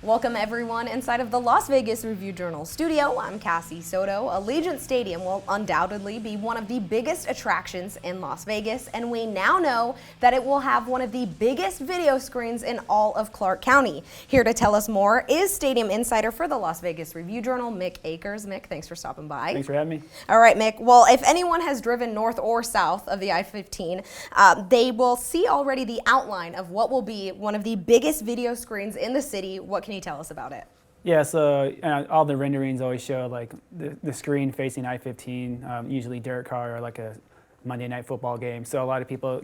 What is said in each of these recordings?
Welcome everyone inside of the Las Vegas Review-Journal studio. I'm Cassie Soto. Allegiant Stadium will undoubtedly be one of the biggest attractions in Las Vegas, and we now know that it will have one of the biggest video screens in all of Clark County. Here to tell us more is Stadium Insider for the Las Vegas Review-Journal, Mick Akers. Mick, thanks for stopping by. Thanks for having me. All right, Mick. Well, if anyone has driven north or south of the I-15, they will see already the outline of what will be one of the biggest video screens in the city. What can you tell us about it? Yeah, so all the renderings always show like the screen facing I-15, usually dirt car or like a Monday Night Football game. So a lot of people,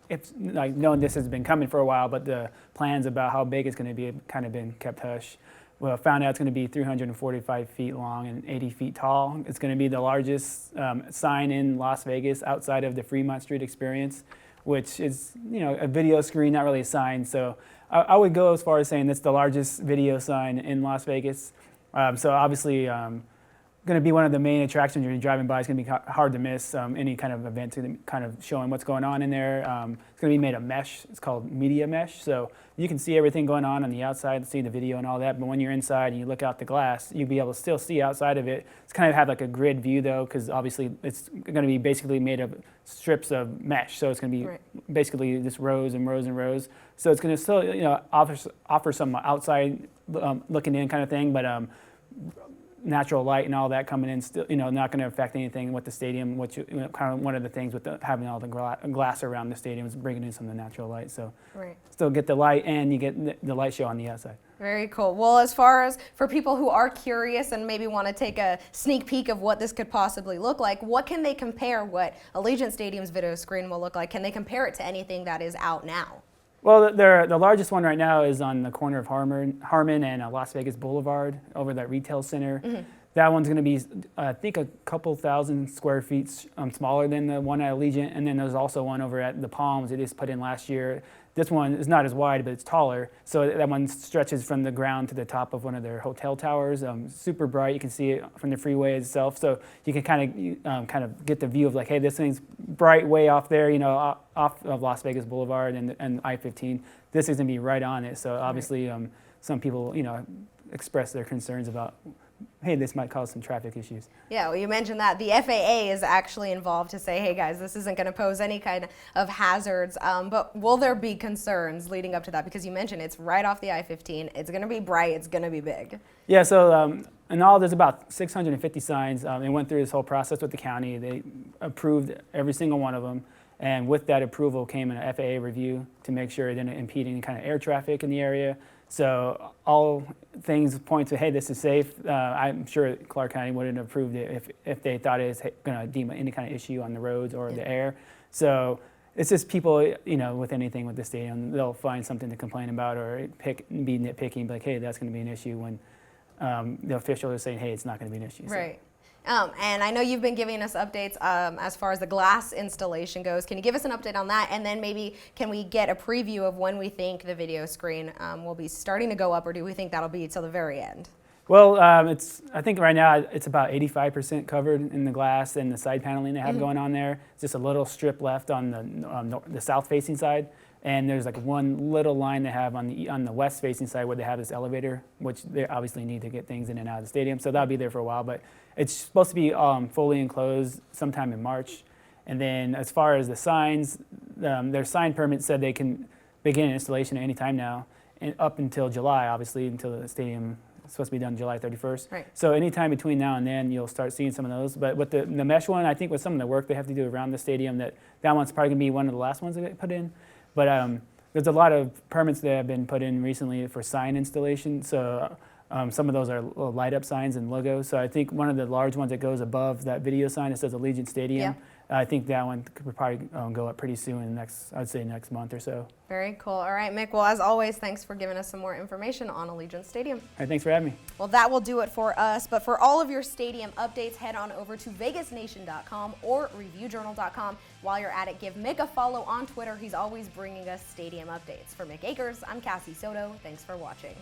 it's like knowing this has been coming for a while, but the plans about how big it's going to be have kind of been kept hush. Well, found out it's going to be 345 feet long and 80 feet tall. It's going to be the largest sign in Las Vegas outside of the Fremont Street Experience, which is, a video screen, not really a sign. So I would go as far as saying that's the largest video sign in Las Vegas. So obviously, going to be one of the main attractions when you're driving by. It's going to be hard to miss any kind of event to kind of showing what's going on in there. It's going to be made of mesh. It's called media mesh. So you can see everything going on the outside, see the video and all that. But when you're inside and you look out the glass, you'll be able to still see outside of it. It's kind of have like a grid view though, because obviously it's going to be basically made of strips of mesh. So it's going to be basically just rows and rows and rows. So it's going to still, offer some outside looking in kind of thing, but natural light and all that coming in, still, not going to affect anything with the stadium, which kind of one of the things with having all the glass around the stadium is bringing in some of the natural light. So still get the light and you get the light show on the outside. Very cool. Well, as far as for people who are curious and maybe want to take a sneak peek of what this could possibly look like, what can they compare what Allegiant Stadium's video screen will look like? Can they compare it to anything that is out now? Well, the largest one right now is on the corner of Harmon and Las Vegas Boulevard over that retail center. Mm-hmm. That one's going to be, I think, a couple thousand square feet smaller than the one at Allegiant. And then there's also one over at the Palms they just put in last year. This one is not as wide, but it's taller. So that one stretches from the ground to the top of one of their hotel towers. Super bright. You can see it from the freeway itself. So you can kind of get the view of like, hey, this thing's bright way off there, off of Las Vegas Boulevard and I-15. This is going to be right on it. So obviously, some people, express their concerns about, hey, this might cause some traffic issues. Yeah, well, you mentioned that. The FAA is actually involved to say, hey, guys, this isn't going to pose any kind of hazards. But will there be concerns leading up to that? Because you mentioned it's right off the I-15. It's going to be bright. It's going to be big. Yeah, so in all, there's about 650 signs. They went through this whole process with the county. They approved every single one of them. And with that approval came an FAA review to make sure it didn't impede any kind of air traffic in the area. So all things point to, hey, this is safe. I'm sure Clark County wouldn't have approved it if they thought it was going to deem any kind of issue on the roads or the air. So it's just people, with anything with the stadium, they'll find something to complain about or be nitpicking, like, hey, that's going to be an issue when the official is saying, hey, it's not going to be an issue. Right. So. And I know you've been giving us updates as far as the glass installation goes. Can you give us an update on that? And then maybe can we get a preview of when we think the video screen will be starting to go up, or do we think that'll be till the very end? Well, I think right now it's about 85% covered in the glass and the side paneling they have going on there. It's just a little strip left on the south-facing side. And there's like one little line they have on the west-facing side where they have this elevator, which they obviously need to get things in and out of the stadium. So that'll be there for a while, but it's supposed to be fully enclosed sometime in March. And then as far as the signs, their sign permit said they can begin installation at any time now, and up until July, obviously, until the stadium is supposed to be done July 31st. Right. So anytime between now and then, you'll start seeing some of those. But with the mesh one, I think with some of the work they have to do around the stadium, that one's probably going to be one of the last ones that get put in. But there's a lot of permits that have been put in recently for sign installation. So some of those are little light up signs and logos. So I think one of the large ones that goes above that video sign that says Allegiant Stadium, I think that one could probably go up pretty soon in the next month or so. Very cool. All right, Mick. Well, as always, thanks for giving us some more information on Allegiant Stadium. All right, thanks for having me. Well, that will do it for us. But for all of your stadium updates, head on over to vegasnation.com or reviewjournal.com. While you're at it, give Mick a follow on Twitter. He's always bringing us stadium updates. For Mick Akers, I'm Cassie Soto. Thanks for watching.